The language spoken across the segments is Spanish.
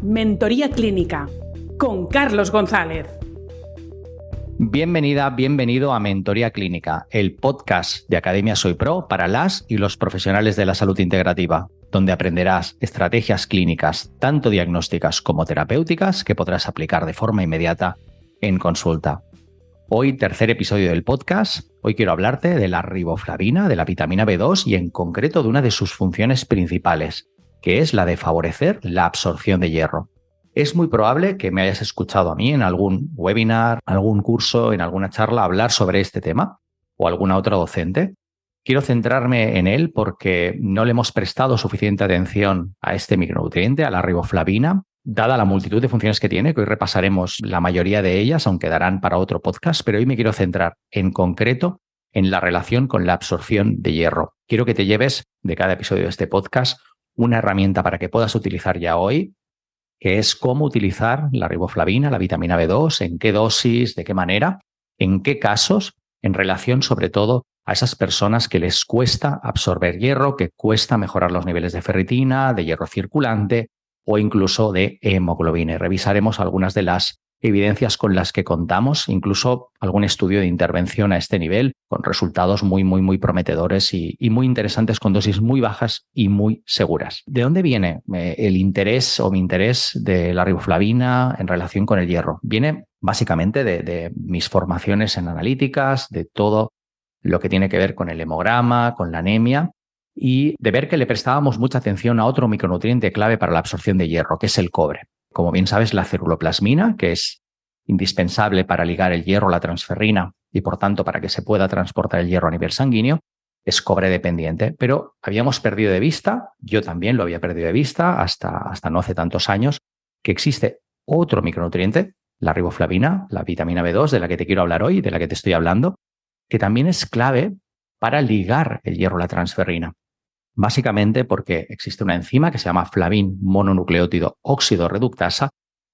Mentoría Clínica, con Carlos González. Bienvenida, bienvenido a Mentoría Clínica, el podcast de Academia Soy Pro para las y los profesionales de la salud integrativa, donde aprenderás estrategias clínicas, tanto diagnósticas como terapéuticas, que podrás aplicar de forma inmediata en consulta. Hoy, tercer episodio del podcast. Hoy quiero hablarte de la riboflavina, de la vitamina B2 y en concreto de una de sus funciones principales, que es la de favorecer la absorción de hierro. Es muy probable que me hayas escuchado a mí en algún webinar, algún curso, en alguna charla hablar sobre este tema o alguna otra docente. Quiero centrarme en él porque no le hemos prestado suficiente atención a este micronutriente, a la riboflavina, dada la multitud de funciones que tiene, que hoy repasaremos la mayoría de ellas, aunque darán para otro podcast, pero hoy me quiero centrar en concreto en la relación con la absorción de hierro. Quiero que te lleves de cada episodio de este podcast una herramienta para que puedas utilizar ya hoy, que es cómo utilizar la riboflavina, la vitamina B2, en qué dosis, de qué manera, en qué casos, en relación sobre todo a esas personas que les cuesta absorber hierro, que cuesta mejorar los niveles de ferritina, de hierro circulante o incluso de hemoglobina. Y revisaremos algunas de las evidencias con las que contamos, incluso algún estudio de intervención a este nivel, con resultados muy prometedores y muy interesantes, con dosis muy bajas y muy seguras. ¿De dónde viene el interés o mi interés de la riboflavina en relación con el hierro? Viene básicamente de mis formaciones en analíticas, de todo lo que tiene que ver con el hemograma, con la anemia, y de ver que le prestábamos mucha atención a otro micronutriente clave para la absorción de hierro, que es el cobre. Como bien sabes, la ceruloplasmina, que es indispensable para ligar el hierro a la transferrina y, por tanto, para que se pueda transportar el hierro a nivel sanguíneo, es cobre dependiente. Pero habíamos perdido de vista, yo también lo había perdido de vista hasta no hace tantos años, que existe otro micronutriente, la riboflavina, la vitamina B2, de la que te quiero hablar hoy, de la que te estoy hablando, que también es clave para ligar el hierro a la transferrina. Básicamente porque existe una enzima que se llama flavin mononucleótido óxido reductasa,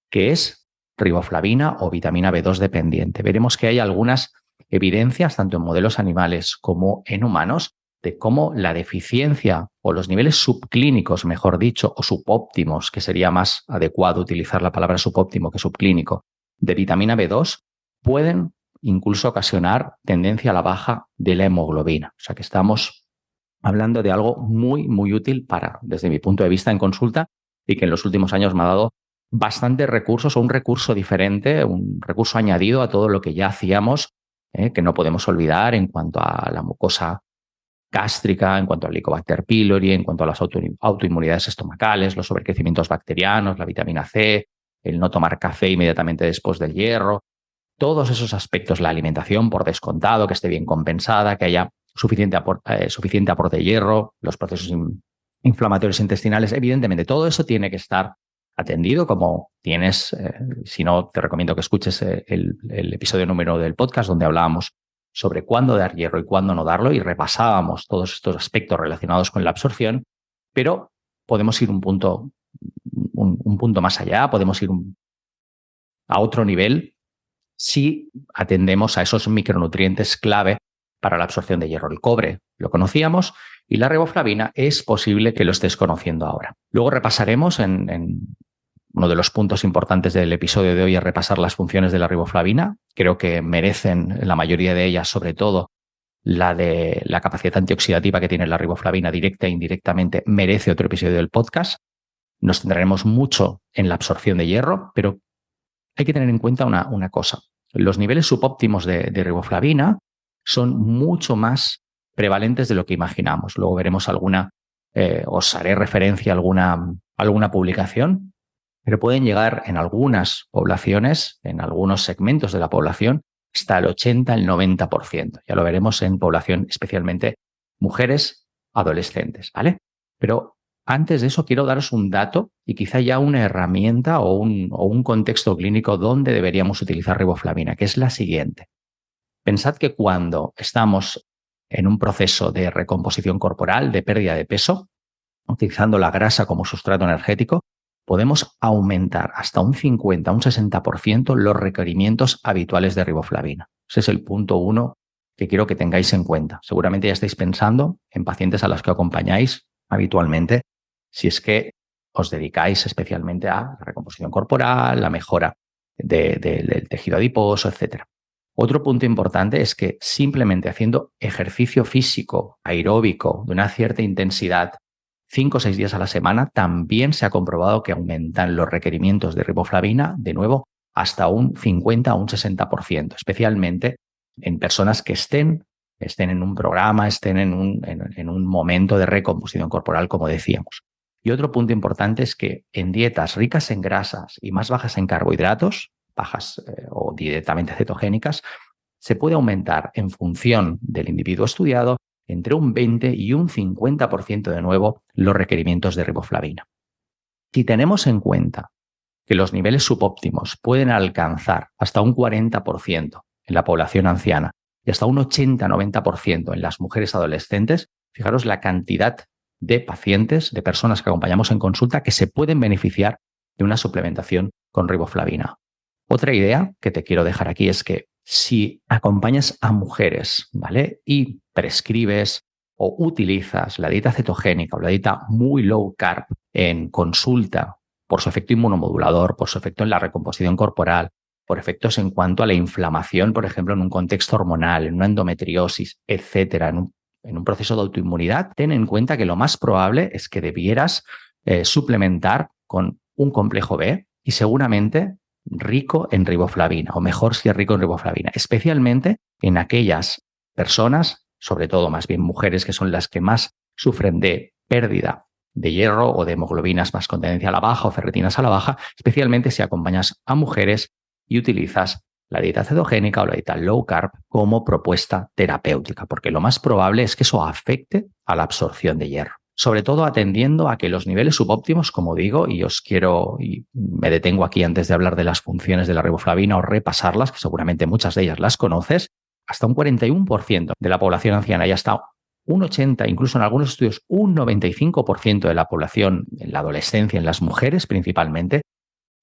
que es riboflavina o vitamina B2 dependiente. Veremos que hay algunas evidencias, tanto en modelos animales como en humanos, de cómo la deficiencia o los niveles subclínicos, mejor dicho, o subóptimos, que sería más adecuado utilizar la palabra subóptimo que subclínico, de vitamina B2, pueden incluso ocasionar tendencia a la baja de la hemoglobina. O sea que estamos hablando de algo muy útil desde mi punto de vista en consulta, y que en los últimos años me ha dado bastantes recursos, o un recurso diferente, un recurso añadido a todo lo que ya hacíamos, que no podemos olvidar en cuanto a la mucosa gástrica, en cuanto al Helicobacter pylori, en cuanto a las autoinmunidades estomacales, los sobrecrecimientos bacterianos, la vitamina C, el no tomar café inmediatamente después del hierro, todos esos aspectos, la alimentación por descontado, que esté bien compensada, que haya suficiente aporte de hierro, los procesos inflamatorios intestinales. Evidentemente, todo eso tiene que estar atendido, como tienes, si no, te recomiendo que escuches el episodio número del podcast donde hablábamos sobre cuándo dar hierro y cuándo no darlo, y repasábamos todos estos aspectos relacionados con la absorción, pero podemos ir un punto más allá, podemos ir a otro nivel si atendemos a esos micronutrientes clave para la absorción de hierro. El cobre lo conocíamos y la riboflavina es posible que lo estés conociendo ahora. Luego repasaremos en uno de los puntos importantes del episodio de hoy, es repasar las funciones de la riboflavina. Creo que merecen, la mayoría de ellas, sobre todo la de la capacidad antioxidativa que tiene la riboflavina directa e indirectamente, merece otro episodio del podcast. Nos centraremos mucho en la absorción de hierro, pero hay que tener en cuenta una cosa. Los niveles subóptimos de riboflavina son mucho más prevalentes de lo que imaginamos. Luego veremos os haré referencia a alguna publicación, pero pueden llegar en algunas poblaciones, en algunos segmentos de la población, hasta el 80, el 90%. Ya lo veremos en población, especialmente mujeres adolescentes, ¿vale? Pero antes de eso quiero daros un dato y quizá ya una herramienta o un contexto clínico donde deberíamos utilizar riboflavina, que es la siguiente. Pensad que cuando estamos en un proceso de recomposición corporal, de pérdida de peso, utilizando la grasa como sustrato energético, podemos aumentar hasta un 50, un 60% los requerimientos habituales de riboflavina. Ese es el punto 1 que quiero que tengáis en cuenta. Seguramente ya estáis pensando en pacientes a los que acompañáis habitualmente, si es que os dedicáis especialmente a la recomposición corporal, la mejora del tejido adiposo, etc. Otro punto importante es que simplemente haciendo ejercicio físico aeróbico de una cierta intensidad 5 o 6 días a la semana, también se ha comprobado que aumentan los requerimientos de riboflavina, de nuevo, hasta un 50 o un 60%, especialmente en personas que estén en un programa, estén en un momento de recomposición corporal, como decíamos. Y otro punto importante es que en dietas ricas en grasas y más bajas en carbohidratos, bajas o directamente cetogénicas, se puede aumentar en función del individuo estudiado entre un 20 y un 50% de nuevo los requerimientos de riboflavina. Si tenemos en cuenta que los niveles subóptimos pueden alcanzar hasta un 40% en la población anciana y hasta un 80-90% en las mujeres adolescentes, fijaros la cantidad de pacientes, de personas que acompañamos en consulta que se pueden beneficiar de una suplementación con riboflavina. Otra idea que te quiero dejar aquí es que si acompañas a mujeres, ¿vale? Y prescribes o utilizas la dieta cetogénica o la dieta muy low carb en consulta por su efecto inmunomodulador, por su efecto en la recomposición corporal, por efectos en cuanto a la inflamación, por ejemplo, en un contexto hormonal, en una endometriosis, etcétera, en un proceso de autoinmunidad, ten en cuenta que lo más probable es que debieras suplementar con un complejo B y seguramente rico en riboflavina, o mejor si es rico en riboflavina, especialmente en aquellas personas, sobre todo más bien mujeres, que son las que más sufren de pérdida de hierro o de hemoglobinas más con tendencia a la baja o ferritinas a la baja, especialmente si acompañas a mujeres y utilizas la dieta cetogénica o la dieta low carb como propuesta terapéutica, porque lo más probable es que eso afecte a la absorción de hierro. Sobre todo atendiendo a que los niveles subóptimos, como digo, y me detengo aquí antes de hablar de las funciones de la riboflavina o repasarlas, que seguramente muchas de ellas las conoces, hasta un 41% de la población anciana y hasta un 80%, incluso en algunos estudios un 95% de la población en la adolescencia, en las mujeres principalmente,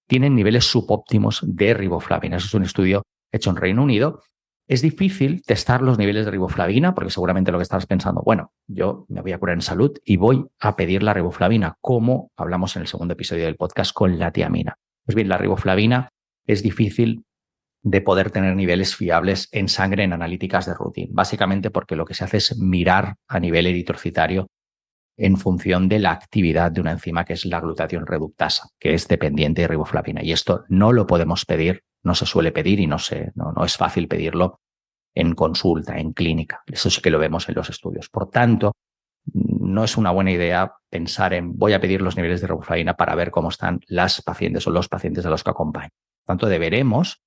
tienen niveles subóptimos de riboflavina. Eso es un estudio hecho en Reino Unido. Es difícil testar los niveles de riboflavina porque seguramente lo que estarás pensando, bueno, yo me voy a curar en salud y voy a pedir la riboflavina, como hablamos en el segundo episodio del podcast con la tiamina. Pues bien, la riboflavina es difícil de poder tener niveles fiables en sangre en analíticas de routine, básicamente porque lo que se hace es mirar a nivel eritrocitario en función de la actividad de una enzima que es la glutatión reductasa, que es dependiente de riboflavina. Y esto no lo podemos pedir, no se suele pedir y no es fácil pedirlo en consulta, en clínica. Eso sí que lo vemos en los estudios. Por tanto, no es una buena idea pensar en voy a pedir los niveles de riboflavina para ver cómo están las pacientes o los pacientes a los que acompaño. Por tanto, deberemos,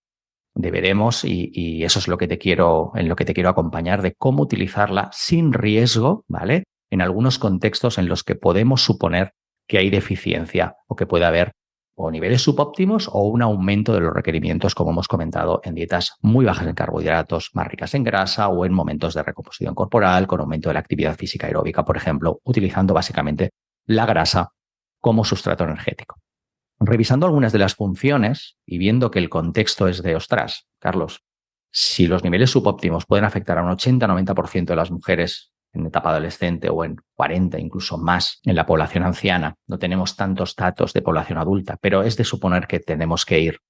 y eso es lo que en lo que te quiero acompañar, de cómo utilizarla sin riesgo, ¿vale? En algunos contextos en los que podemos suponer que hay deficiencia o que puede haber o niveles subóptimos o un aumento de los requerimientos, como hemos comentado, en dietas muy bajas en carbohidratos, más ricas en grasa o en momentos de recomposición corporal con aumento de la actividad física aeróbica, por ejemplo, utilizando básicamente la grasa como sustrato energético. Revisando algunas de las funciones y viendo que el contexto es de, ostras, Carlos, si los niveles subóptimos pueden afectar a un 80-90% de las mujeres en etapa adolescente o en 40, incluso más en la población anciana, no tenemos tantos datos de población adulta, pero es de suponer que tenemos que ir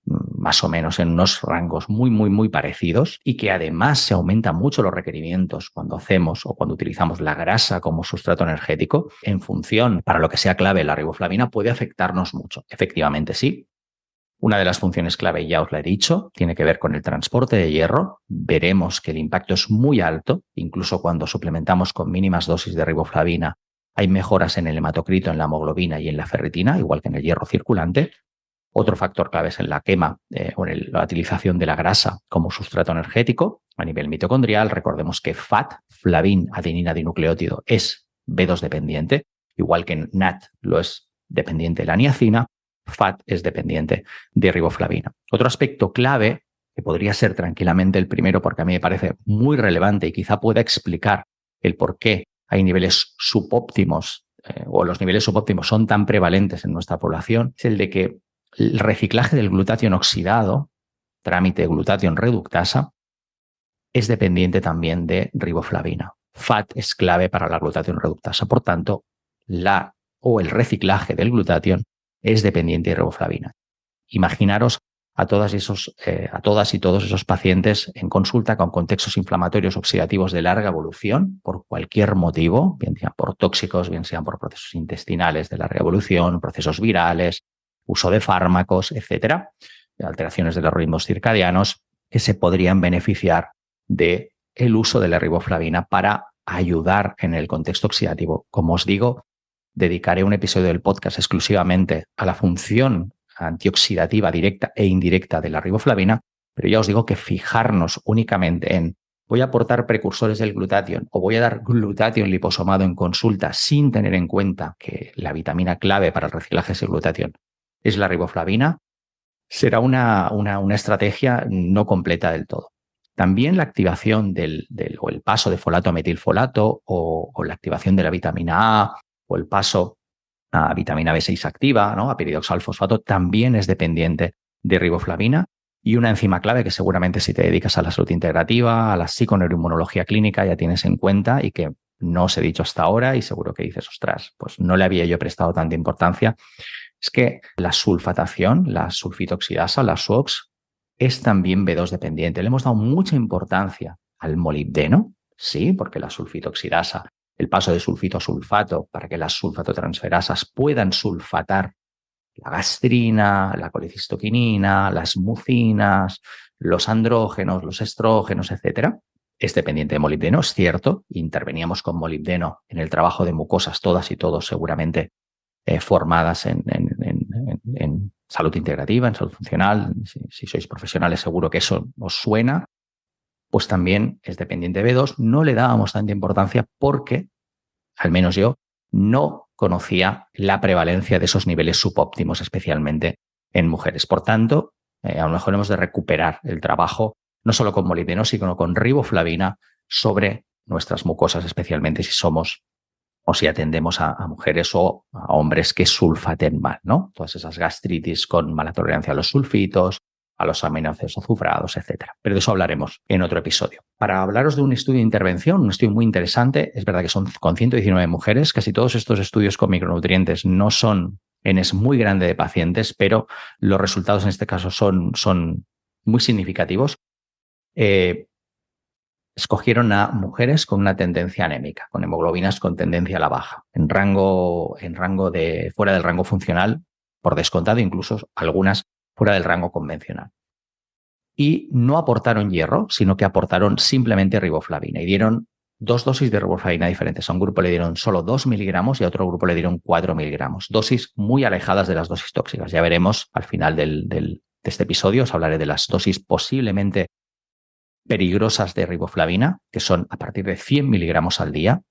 más o menos en unos rangos muy, muy, muy parecidos y que además se aumentan mucho los requerimientos cuando hacemos o cuando utilizamos la grasa como sustrato energético en función, para lo que sea clave, la riboflavina puede afectarnos mucho. Efectivamente, sí. Una de las funciones clave, ya os la he dicho, tiene que ver con el transporte de hierro. Veremos que el impacto es muy alto, incluso cuando suplementamos con mínimas dosis de riboflavina, hay mejoras en el hematocrito, en la hemoglobina y en la ferritina, igual que en el hierro circulante. Otro factor clave es en la quema o en la utilización de la grasa como sustrato energético a nivel mitocondrial. Recordemos que FAT, flavin adenina dinucleótido, es B2 dependiente, igual que NAT lo es dependiente de la niacina. FAT es dependiente de riboflavina. Otro aspecto clave, que podría ser tranquilamente el primero porque a mí me parece muy relevante y quizá pueda explicar el por qué hay niveles subóptimos o los niveles subóptimos son tan prevalentes en nuestra población, es el de que el reciclaje del glutatión oxidado, trámite glutatión reductasa, es dependiente también de riboflavina. FAT es clave para la glutatión reductasa. Por tanto, la o el reciclaje del glutatión es dependiente de riboflavina. Imaginaros a todas y todos esos pacientes en consulta con contextos inflamatorios oxidativos de larga evolución por cualquier motivo, bien sean por tóxicos, bien sean por procesos intestinales de larga evolución, procesos virales, uso de fármacos, etcétera, alteraciones de los ritmos circadianos que se podrían beneficiar del uso de la riboflavina para ayudar en el contexto oxidativo. Como os digo, dedicaré un episodio del podcast exclusivamente a la función antioxidativa directa e indirecta de la riboflavina, pero ya os digo que fijarnos únicamente en voy a aportar precursores del glutatión o voy a dar glutatión liposomado en consulta sin tener en cuenta que la vitamina clave para el reciclaje de ese glutatión es la riboflavina, será una estrategia no completa del todo. También la activación o el paso de folato a metilfolato o la activación de la vitamina A o el paso a vitamina B6 activa, ¿no? A piridoxalfosfato, también es dependiente de riboflavina y una enzima clave que seguramente si te dedicas a la salud integrativa, a la psiconeuroinmunología clínica, ya tienes en cuenta y que no os he dicho hasta ahora y seguro que dices, ostras, pues no le había yo prestado tanta importancia, es que la sulfatación, la sulfitoxidasa, la SUOX, es también B2 dependiente. Le hemos dado mucha importancia al molibdeno, sí, porque la sulfitoxidasa, el paso de sulfito a sulfato para que las sulfatotransferasas puedan sulfatar la gastrina, la colecistoquinina, las mucinas, los andrógenos, los estrógenos, etcétera. Es dependiente de molibdeno, es cierto. Interveníamos con molibdeno en el trabajo de mucosas, todas y todos seguramente formadas en salud integrativa, en salud funcional. Si sois profesionales, seguro que eso os suena. Pues también es dependiente de B2. No le dábamos tanta importancia porque, al menos yo, no conocía la prevalencia de esos niveles subóptimos, especialmente en mujeres. Por tanto, a lo mejor hemos de recuperar el trabajo, no solo con molibdeno, sino con riboflavina sobre nuestras mucosas, especialmente si somos o si atendemos a mujeres o a hombres que sulfaten mal, ¿no? Todas esas gastritis con mala tolerancia a los sulfitos, a los aminoácidos azufrados, etcétera. Pero de eso hablaremos en otro episodio. Para hablaros de un estudio de intervención, un estudio muy interesante, es verdad que son con 119 mujeres, casi todos estos estudios con micronutrientes no son Ns muy grande de pacientes, pero los resultados en este caso son muy significativos. Escogieron a mujeres con una tendencia anémica, con hemoglobinas con tendencia a la baja, en rango de fuera del rango funcional, por descontado, incluso algunas fuera del rango convencional. Y no aportaron hierro, sino que aportaron simplemente riboflavina y dieron 2 dosis de riboflavina diferentes. A un grupo le dieron solo 2 miligramos y a otro grupo le dieron 4 miligramos. Dosis muy alejadas de las dosis tóxicas. Ya veremos al final de este episodio, os hablaré de las dosis posiblemente peligrosas de riboflavina, que son a partir de 100 miligramos al día,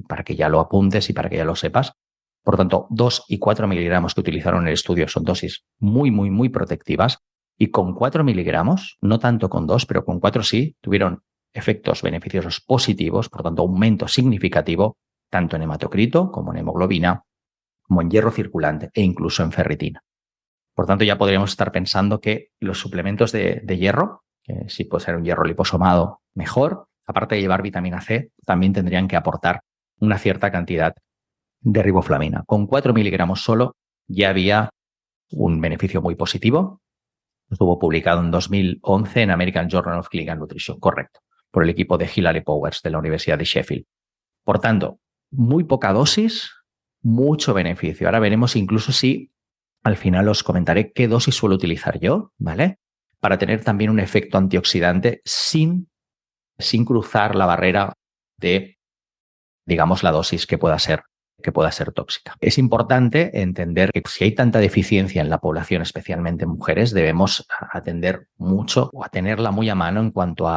para que ya lo apuntes y para que ya lo sepas. Por tanto, 2 y 4 miligramos que utilizaron en el estudio son dosis muy, muy, muy protectivas. Y con 4 miligramos, no tanto con 2, pero con 4 sí, tuvieron efectos beneficiosos positivos, por tanto, aumento significativo, tanto en hematocrito como en hemoglobina, como en hierro circulante e incluso en ferritina. Por tanto, ya podríamos estar pensando que los suplementos de hierro, si puede ser un hierro liposomado, mejor, aparte de llevar vitamina C, también tendrían que aportar una cierta cantidad de riboflavina. Con 4 miligramos solo ya había un beneficio muy positivo. Estuvo publicado en 2011 en American Journal of Clinical Nutrition, correcto, por el equipo de Hilary Powers de la Universidad de Sheffield. Por tanto, muy poca dosis, mucho beneficio. Ahora veremos incluso si al final os comentaré qué dosis suelo utilizar yo, ¿vale? Para tener también un efecto antioxidante sin cruzar la barrera de, digamos, la dosis que pueda ser tóxica. Es importante entender que si hay tanta deficiencia en la población, especialmente en mujeres, debemos atender mucho o a tenerla muy a mano en cuanto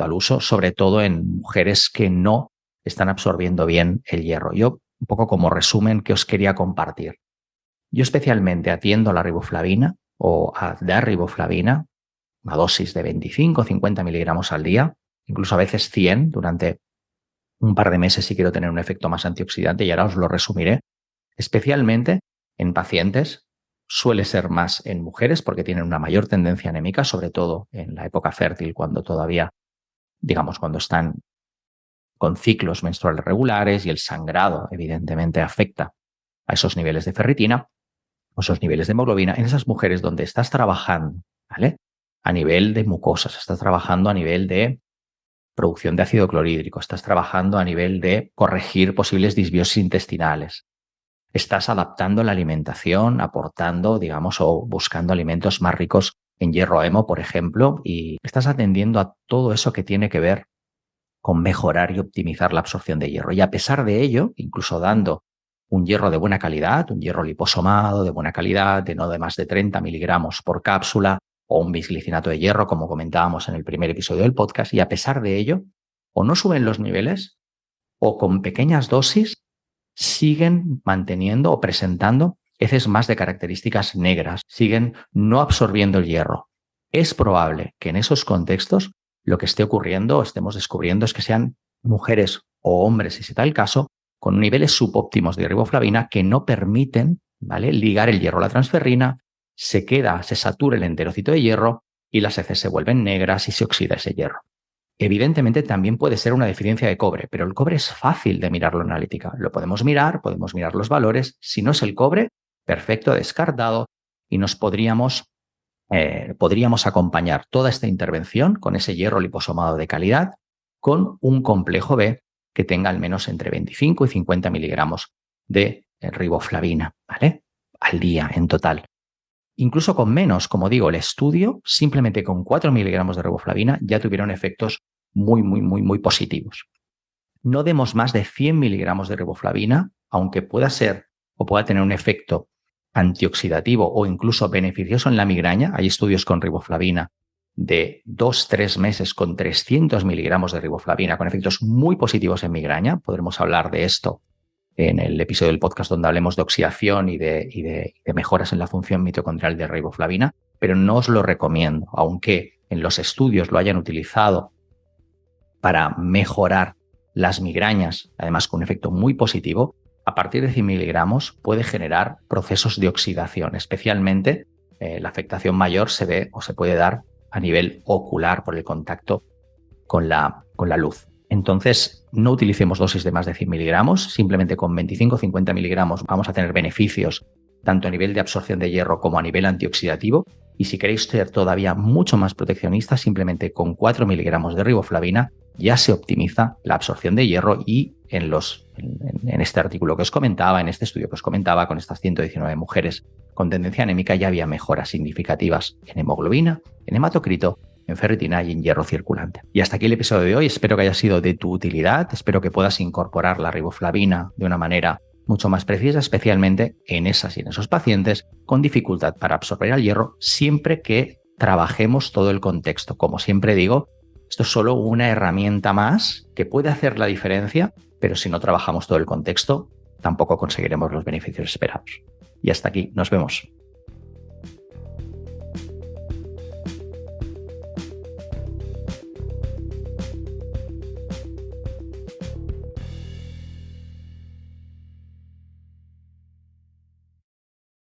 al uso, sobre todo en mujeres que no están absorbiendo bien el hierro. Yo, un poco como resumen que os quería compartir. Yo especialmente atiendo a la riboflavina o a dar riboflavina, una dosis de 25 o 50 miligramos al día, incluso a veces 100 durante un par de meses si quiero tener un efecto más antioxidante, y ahora os lo resumiré. Especialmente en pacientes, suele ser más en mujeres porque tienen una mayor tendencia anémica, sobre todo en la época fértil, cuando todavía, digamos, cuando están con ciclos menstruales regulares y el sangrado evidentemente afecta a esos niveles de ferritina o esos niveles de hemoglobina en esas mujeres donde estás trabajando, ¿vale? A nivel de mucosas, estás trabajando a nivel de producción de ácido clorhídrico, estás trabajando a nivel de corregir posibles disbiosis intestinales, estás adaptando la alimentación, aportando, digamos, o buscando alimentos más ricos en hierro hemo, por ejemplo, y estás atendiendo a todo eso que tiene que ver con mejorar y optimizar la absorción de hierro. Y a pesar de ello, incluso dando un hierro de buena calidad, un hierro liposomado de buena calidad, de no de más de 30 miligramos por cápsula, o un bisglicinato de hierro, como comentábamos en el primer episodio del podcast, y a pesar de ello, o no suben los niveles, o con pequeñas dosis siguen manteniendo o presentando heces más de características negras, siguen no absorbiendo el hierro. Es probable que en esos contextos lo que esté ocurriendo o estemos descubriendo es que sean mujeres o hombres, si se da el caso, con niveles subóptimos de riboflavina que no permiten, ¿vale?, ligar el hierro a la transferrina, se satura el enterocito de hierro y las heces se vuelven negras y se oxida ese hierro. Evidentemente también puede ser una deficiencia de cobre, pero el cobre es fácil de mirarlo en analítica. Lo podemos mirar los valores. Si no es el cobre, perfecto, descartado, y nos podríamos acompañar toda esta intervención con ese hierro liposomado de calidad con un complejo B que tenga al menos entre 25 y 50 miligramos de riboflavina, ¿vale?, al día en total. Incluso con menos, como digo, el estudio, simplemente con 4 miligramos de riboflavina ya tuvieron efectos muy positivos. No demos más de 100 miligramos de riboflavina, aunque pueda ser o pueda tener un efecto antioxidativo o incluso beneficioso en la migraña. Hay estudios con riboflavina de 2-3 meses con 300 miligramos de riboflavina con efectos muy positivos en migraña. Podremos hablar de esto en el episodio del podcast donde hablemos de oxidación y de mejoras en la función mitocondrial de riboflavina, pero no os lo recomiendo, aunque en los estudios lo hayan utilizado para mejorar las migrañas, además con un efecto muy positivo. A partir de 100 miligramos puede generar procesos de oxidación, especialmente la afectación mayor se ve o se puede dar a nivel ocular por el contacto con la luz. Entonces, no utilicemos dosis de más de 100 miligramos, simplemente con 25 o 50 miligramos vamos a tener beneficios tanto a nivel de absorción de hierro como a nivel antioxidativo. Y si queréis ser todavía mucho más proteccionistas, simplemente con 4 miligramos de riboflavina ya se optimiza la absorción de hierro y en este artículo que os comentaba, en este estudio que os comentaba, con estas 119 mujeres con tendencia anémica ya había mejoras significativas en hemoglobina, en hematocrito, en ferritina y en hierro circulante. Y hasta aquí el episodio de hoy. Espero que haya sido de tu utilidad. Espero que puedas incorporar la riboflavina de una manera mucho más precisa, especialmente en esas y en esos pacientes con dificultad para absorber el hierro, siempre que trabajemos todo el contexto. Como siempre digo, esto es solo una herramienta más que puede hacer la diferencia, pero si no trabajamos todo el contexto, tampoco conseguiremos los beneficios esperados. Y hasta aquí, nos vemos.